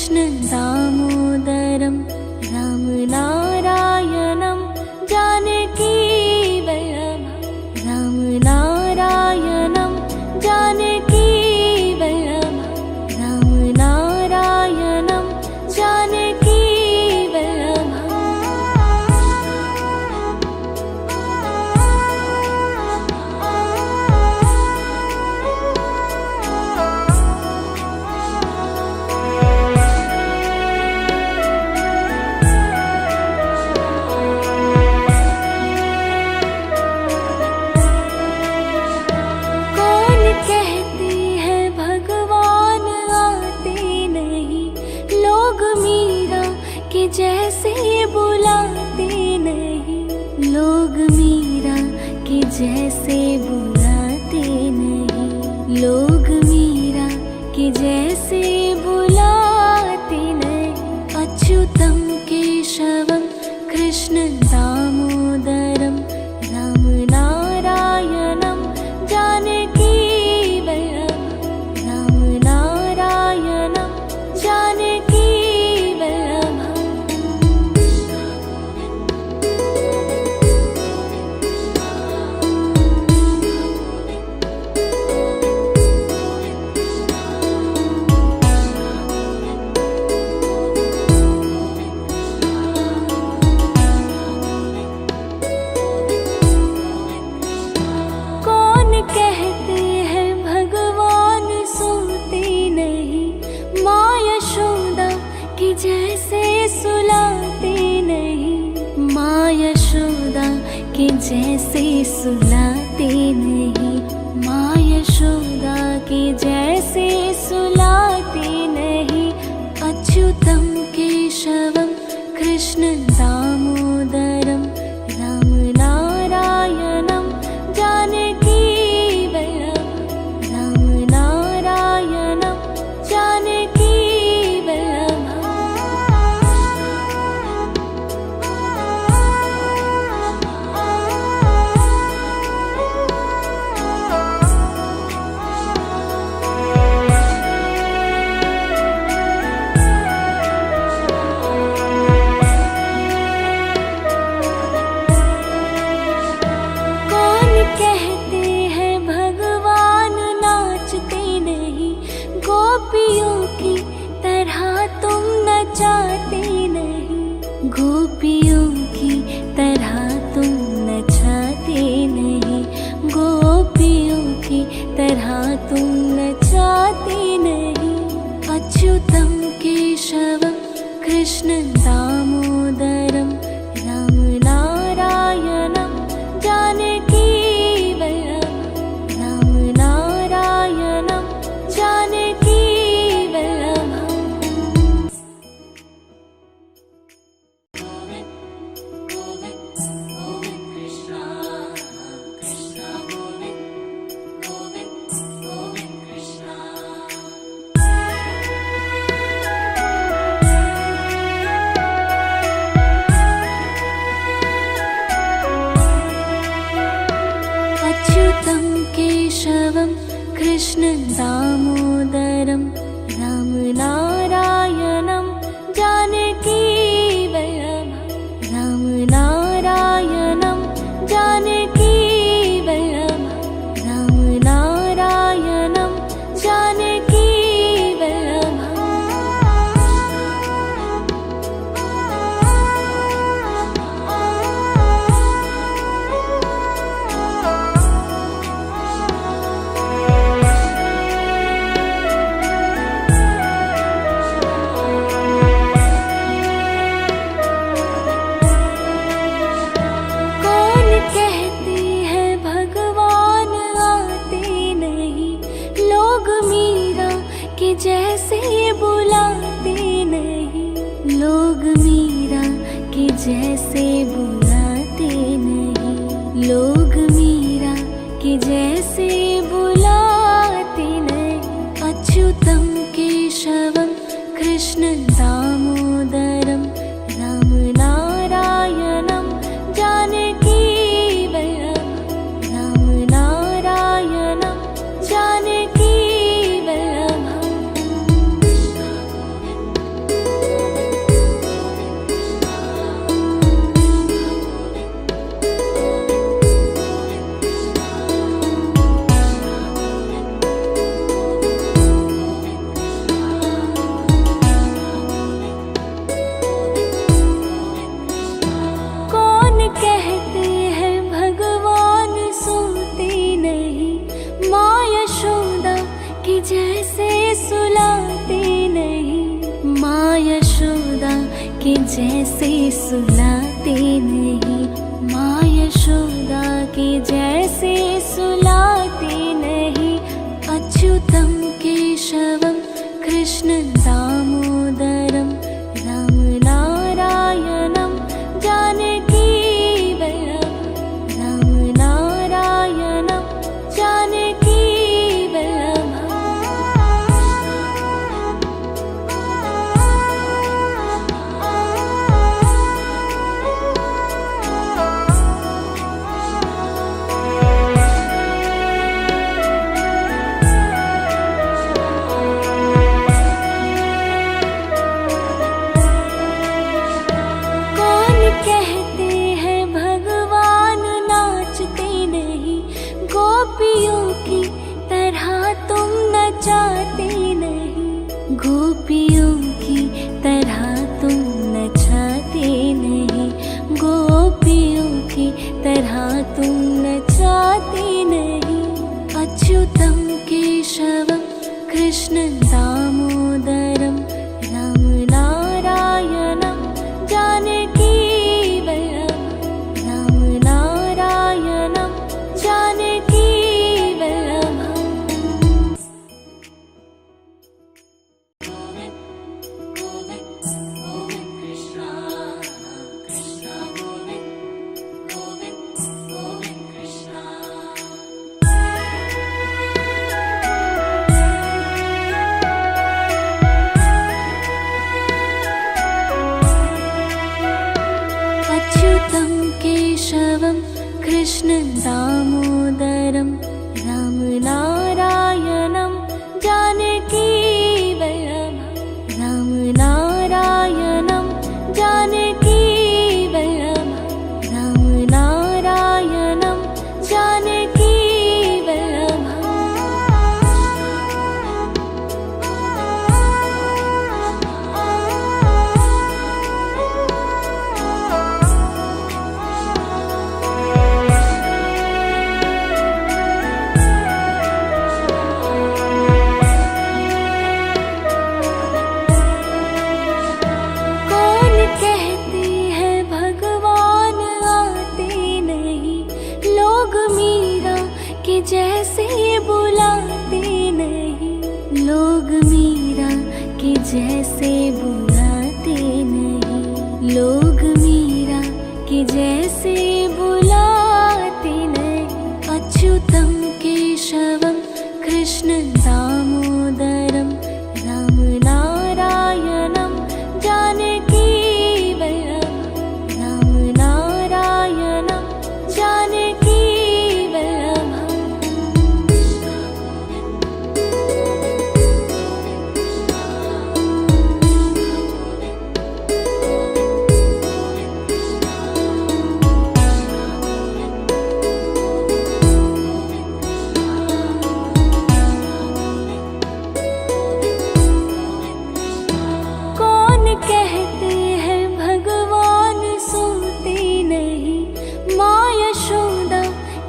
कृष्ण दामोदरं रामनारायणं जानकी वल्लभं रामनारायणं जानकी वल्लभं रामनारायणं जानकी जैसे बुलाते नहीं, लोग मीरा के जैसे बुलाते नहीं, लोग मीरा के जैसे बुलाते नहीं। अच्युतं केशवं कृष्ण दामोदरं रामनारायणं जानकी वल्लभं रामनारायणं जानकी जैसे सुलाते नहीं, माँ यशोदा के जैसे सुलाते नहीं, माँ यशोदा के जैसे सुलाते नहीं। अच्युतं केशवं कृष्ण दामोदरं रामनारायणं जानकी वल्लभं रामनारायणं जानकी गोपियों की तरह तुम नचाते नहीं, गोपियों की तरह तुम नचाते नहीं, गोपियों की तरह तुम नचाते नहीं। अच्युतं केशवं कृष्ण दामोदरं रामनारायणं जानकी वल्लभं रामनारायणं जानकी अच्युतं केशवं कृष्ण दामोदरं रामनारायणं जानकी वल्लभं रामनारायणं जानकी वल्लभं रामनारायणं जानकी जैसे बुलाते नहीं, लोग मीरा के जैसे बुलाते नहीं, लोग मीरा के जैसे बुलाते नहीं। अच्युतं केशवं कृष्ण दामोदरं रामनारायणं जानकी वल्लभं रामनारायणं जानकी वल्लभं अच्युतं केशवं कृष्ण दामोदरं राम नारायणं जानकी वल्लभं राम नारायणं जानकी वल्लभं। अच्युतं केशवं कृष्ण दामोदरं राम नारायणं जानकी वल्लभं राम नारायणं जानकी वल्लभं राम नारायणं जानकी जैसे बुलाते नहीं, लोग मीरा के जैसे बुलाते नहीं, लोग मीरा के जैसे बुलाते नहीं। अच्युतं केशवं कृष्ण दामोदरं राम नारायणं जानकी वल्लभं राम नारायणं जानकी कहते हैं भगवान सुनते नहीं, माँ यशोदा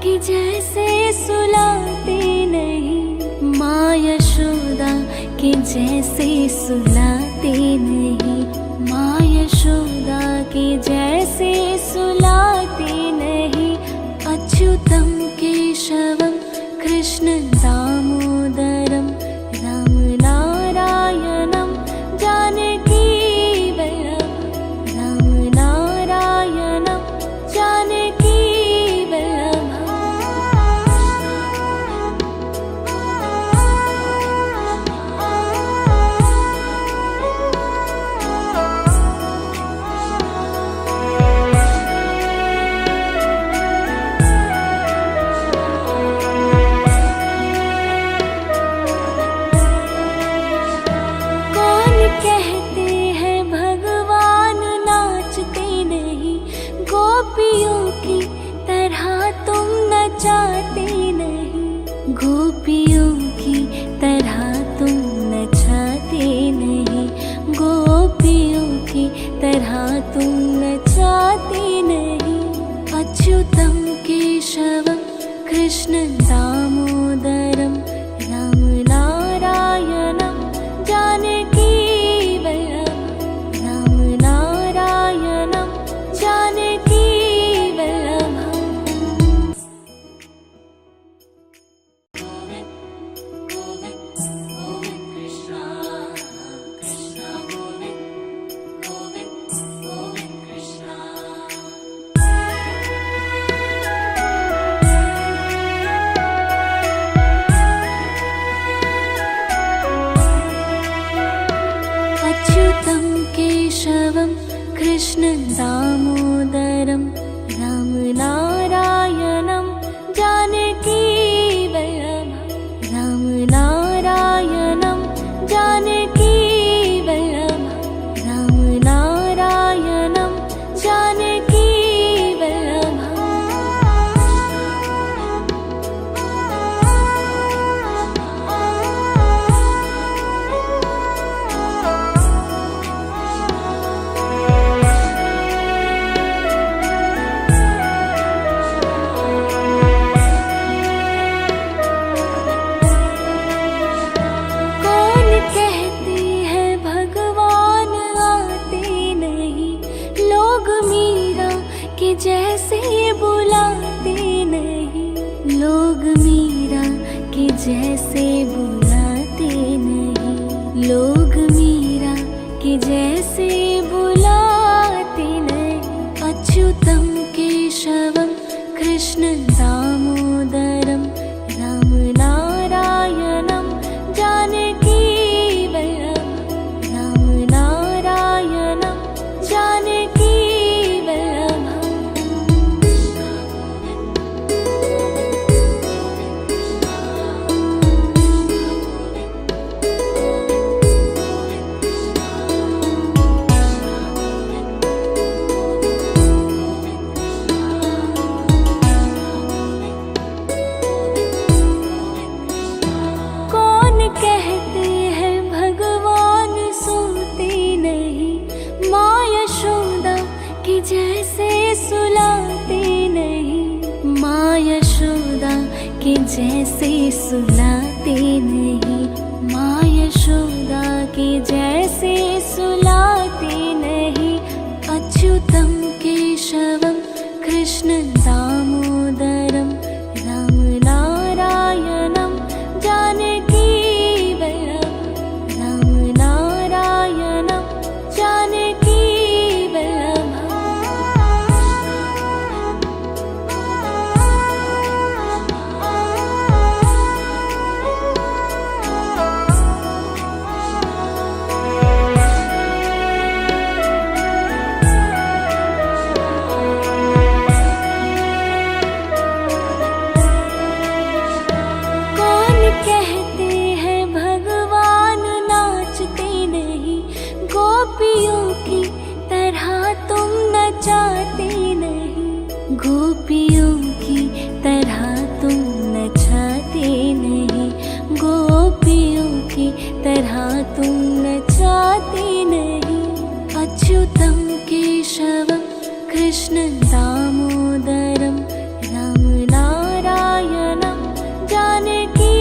की जैसे सुलाते नहीं, माँ यशोदा की जैसे सुलाते नहीं, माँ यशोदा की जैसे सुलाते नहीं। अच्युतं केशवं कृष्ण दामोदरं राम नारायणं जानकी कहते हैं भगवान नाचते नहीं, गोपियों की तरह तुम नचाते नहीं, गोपियों की तरह तुम नचाते नहीं, गोपियों की तरह तुम नचाते नहीं। अच्युतं केशवं कृष्ण दामोदरं राम नारायणं जानकी जैसे बुलाते नहीं, लोग मीरा के जैसे बुलाते नहीं। अच्युतम केशवम कृष्ण दामोदरम राम नारायणम जानकी वल्लभम, राम नारायणम जानकी वल्लभम। कहते हैं भगवान सोते नहीं, माँ यशोदा के जैसे सुलाते नहीं, माँ यशोदा के जैसे सुलाते नहीं, माँ यशोदा के जैसे सुलाते नहीं। अच्युतम केशवम कृष्ण दामोदरम राम नारायणम जानकी कहते हैं भगवान नाचते नहीं, गोपियों की तरह तुम नचाते नहीं, गोपियों की तरह तुम नचाते नहीं, गोपियों की तरह तुम नचाते नहीं। अच्युतम केशवम कृष्ण दामोदरम राम नारायणम जानकी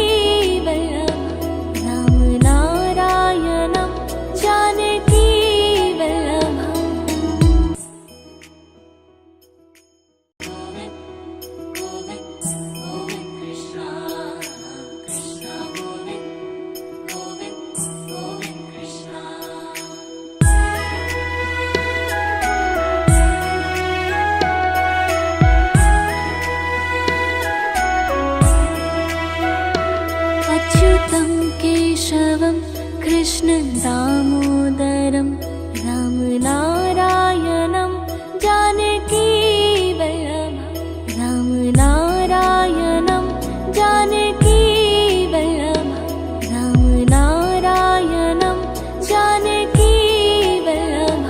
अच्युतम केशवम कृष्ण दामोदरम राम नारायणम जानकी वल्लभम, राम नारायणम जानकी वल्लभम, राम नारायणम जानकी वल्लभम।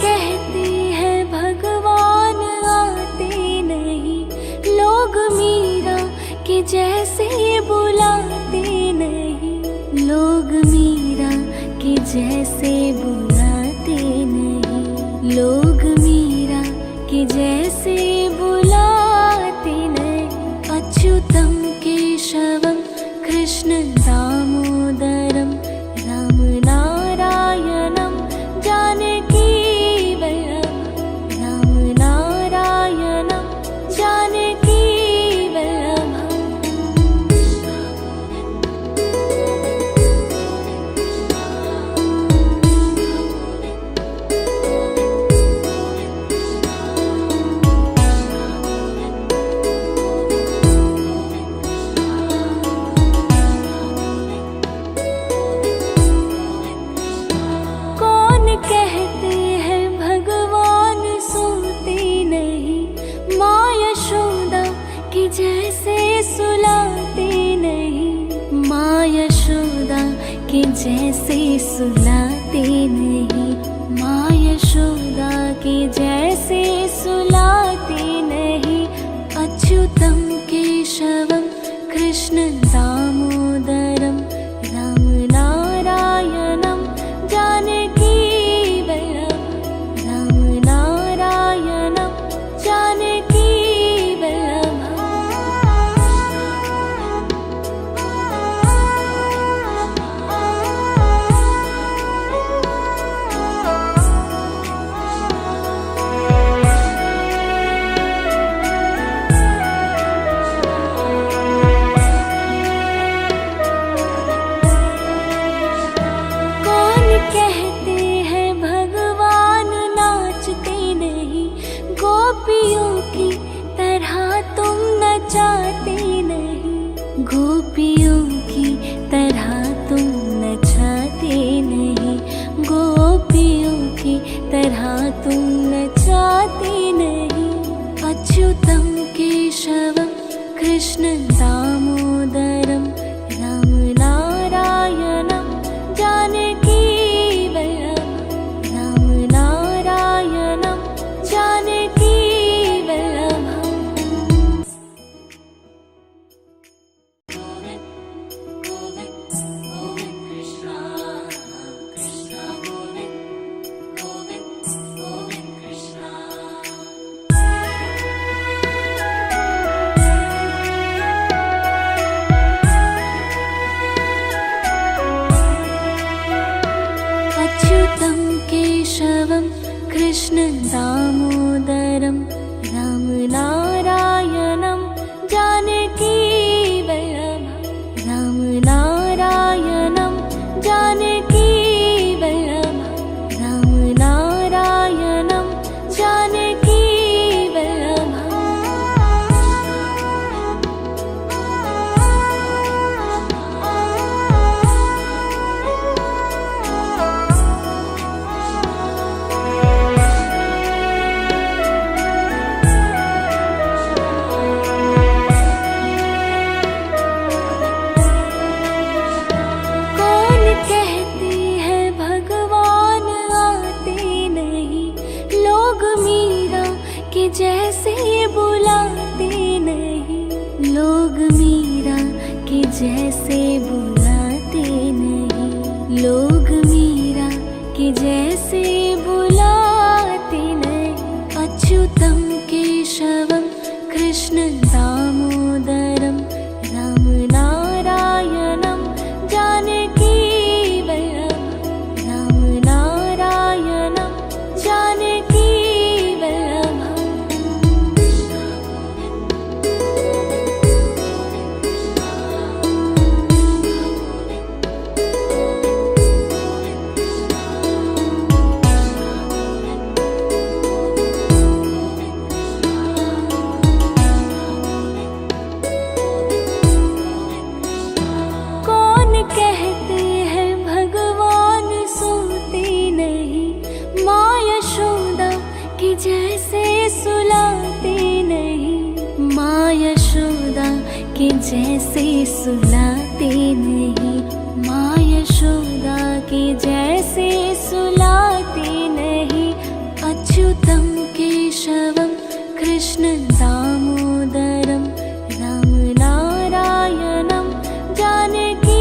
कहते हैं भगवान आते नहीं, लोग मीरा के जैसे बुलाते नहीं, लोग मीरा के जैसे बुलाते नहीं, लोग मीरा के जैसे बुलाते नहीं। अच्युतम केशवम कृष्ण दामोदरम राम नारायणम जानकी कहते हैं भगवान सोते नहीं, माँ यशोदा के जैसे सुलाते नहीं, माँ यशोदा के जैसे सुलाते नहीं, माँ यशोदा के जैसे सुलाते नहीं। अच्युतम केशवम कृष्ण दामोदरम राम नारायणम जानकी वल्लभम, राम नारायण कृष्ण दामोदरम राम नारायणम जानकी वल्लभम राम नारायणम जानकी वल्लभम। अच्युतं केशवं कृष्ण दामोदरं राम नारायणं जानकी वल्लभं राम नारायणं जानकी वल्लभं राम नारायणं जानकी जैसे बुलाते नहीं, लोग मीरा के जैसे बुलाते नहीं, लोग मीरा के जैसे बुलाते नहीं। अच्युतं केशवं कृष्ण दामोदरं राम नारायणं जानकी वल्लभं राम नारायणं जानकी कहते हैं भगवान सोते नहीं, माँ यशोदा के जैसे सुलाते नहीं, माँ यशोदा के जैसे सुलाते नहीं, माँ यशोदा के जैसे सुलाते नहीं। अच्युतं केशवं कृष्ण दामोदरं राम नारायणं जानकी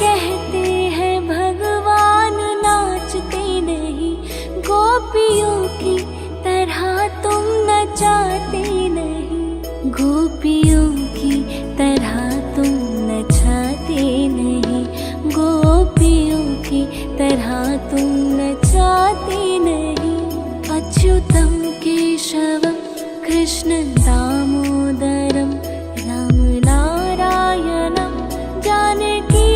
कहते हैं भगवान नाचते नहीं, गोपियों की तरह तुम नचाते नहीं, गोपियों की तरह तुम नचाते नहीं, गोपियों की तरह तुम नचाते नहीं। अच्युतं केशवं कृष्ण दामोदरं राम नारायणं जानकी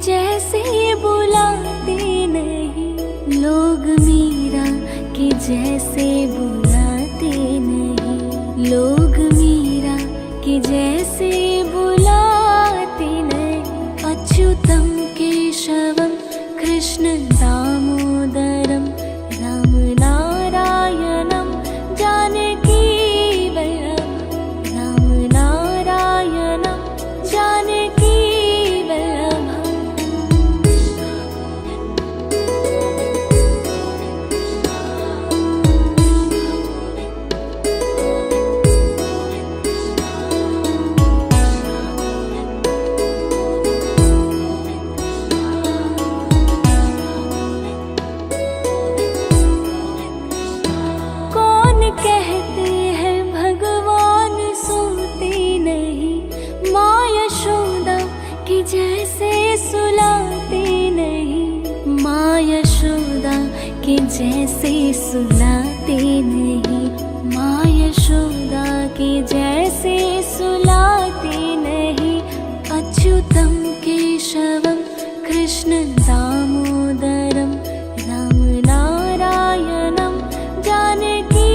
जैसे बुलाते नहीं, लोग मीरा के जैसे बुलाते नहीं, लोग मीरा के जैसे बुलाते नहीं। अच्युतम केशवम कृष्ण दामोदरम राम नारायणम जानकी वल्लभम, राम नारायणम जानकी वल्लभम। कहते हैं भगवान सोते नहीं, माँ यशोदा के जैसे सुलाते नहीं, माँ यशोदा के जैसे सुलाते नहीं, माँ यशोदा के जैसे सुलाते नहीं। अच्युतम केशवम कृष्ण दामोदरम राम नारायणम जानकी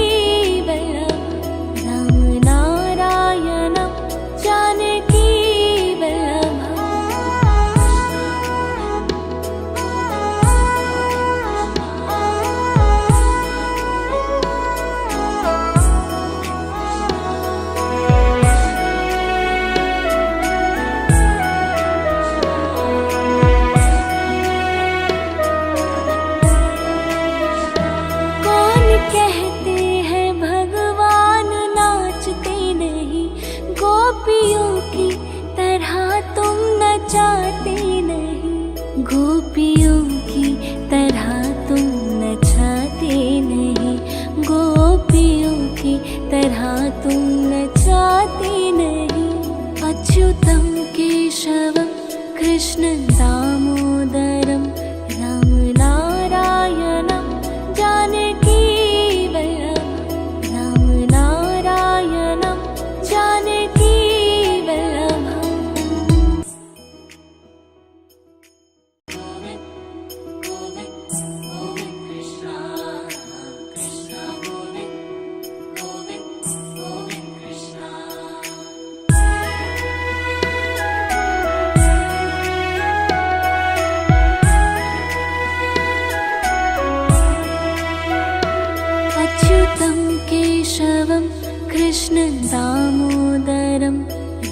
कहते हैं भगवान नाचते नहीं, गोपियों की तरह तुम नचाते नहीं, गोपियों की तरह तुम नचाते नहीं, गोपियों की तरह तुम नचाते नहीं। अच्युतम केशवम कृष्ण दामोदरम राम नारायणम जानकी अच्युतम केशवम कृष्ण दामोदरम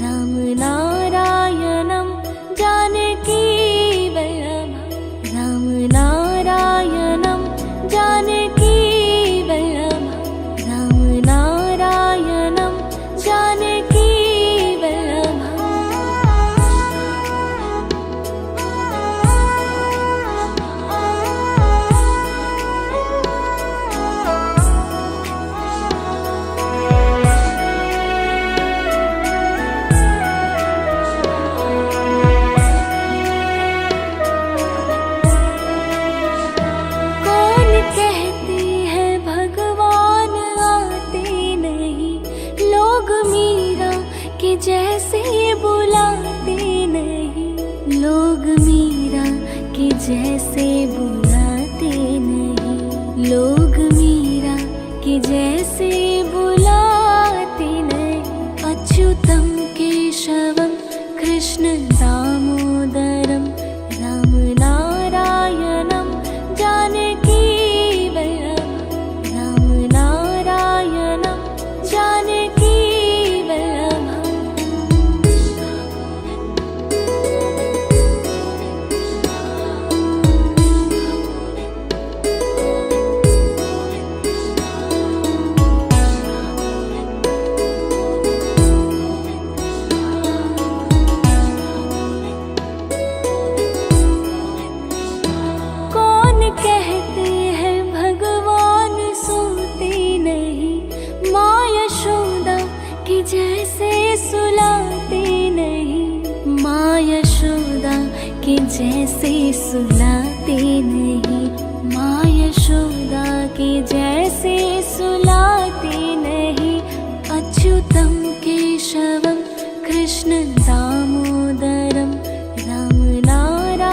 राम नारायणम जानकी वल्लभम, राम नारायणम जानकी वल्लभम, राम नारायणम जानकी वल्लभम। कहते हैं भगवान आते नहीं, लोग मीरा के जैसे बुलाते नहीं, लोग मीरा के जैसे बुलाते नहीं, लोग मीरा के जैसे बुलाते नहीं। अच्युतम केशवम कृष्ण दामोदरम राम नारायणम जानकी कहते हैं भगवान सोते नहीं, माँ यशोदा के जैसे सुलाते नहीं, माँ यशोदा के जैसे सुलाते नहीं, माँ यशोदा के जैसे सुलाते नहीं। अच्युतम केशवम कृष्ण दामोदरम राम नारायणम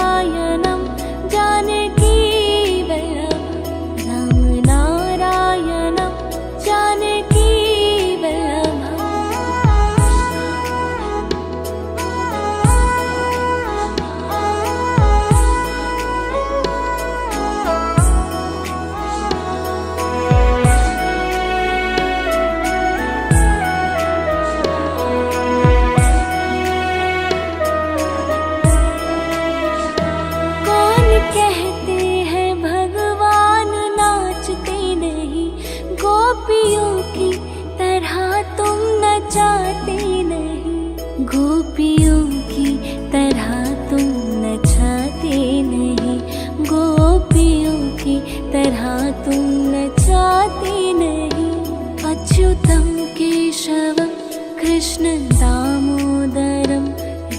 कृष्ण दामोदरं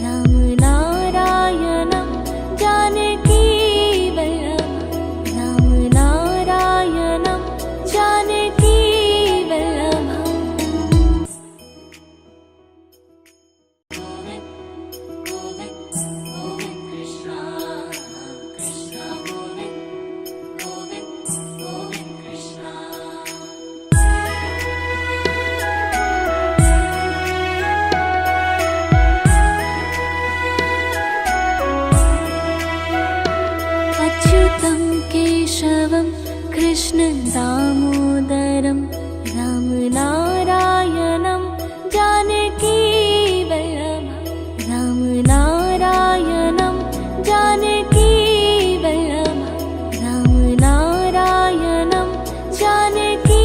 राम नारायणं जानकी वल्लभं राम नारायणं जानकी वल्लभं। अच्युतं केशवं कृष्ण दामोदरं राम नारायणं जानकी वल्लभं राम नारायणं जानकी वल्लभं राम नारायणं जानकी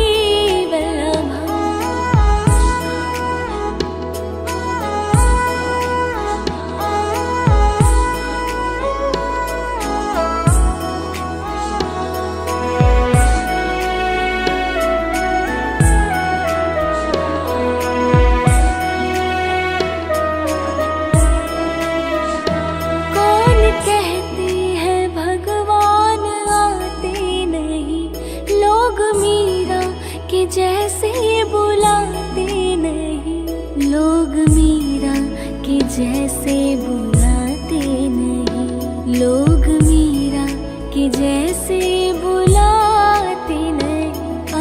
जैसे बुलाते नहीं, लोग मीरा के जैसे बुलाते नहीं, लोग मीरा के जैसे बुलाते नहीं।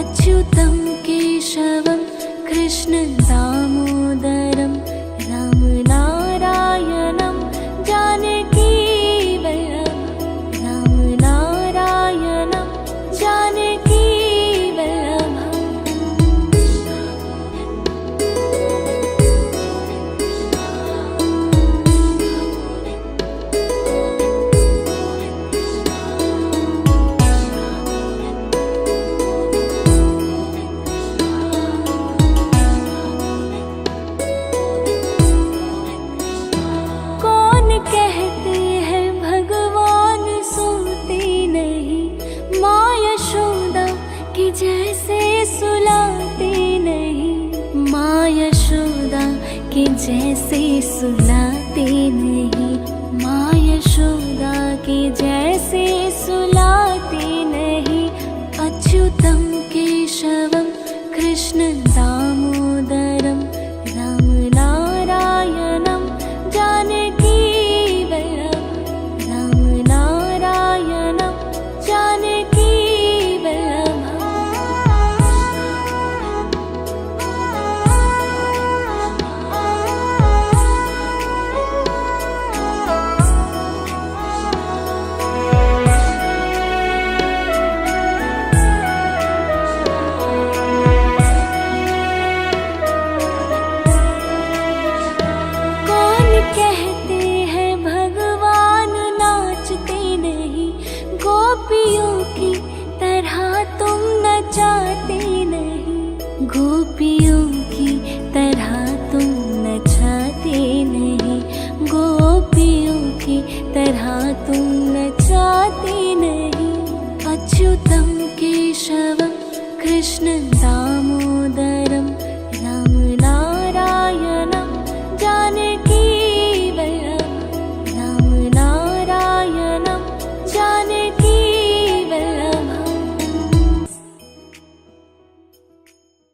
अच्युतं केशवं कृष्ण दामोदरं राम नारायणं जानकी वल्लभं राम नारायणं जानकी कहते हैं भगवान सोते नहीं, माँ यशोदा की जैसे सुलाते नहीं, माँ यशोदा की जैसे सुलाते नहीं, माँ यशोदा की जैसे सुलाते नहीं। अच्युतं केशवं कृष्ण दामोदरं राम नारायणं जानकी कहते हैं भगवान नाचते नहीं, गोपियों की तरह तुम नचाते नहीं, गोपियों की तरह तुम नचाते नहीं, गोपियों की तरह तुम नचाते नहीं। अच्युतं केशवं कृष्ण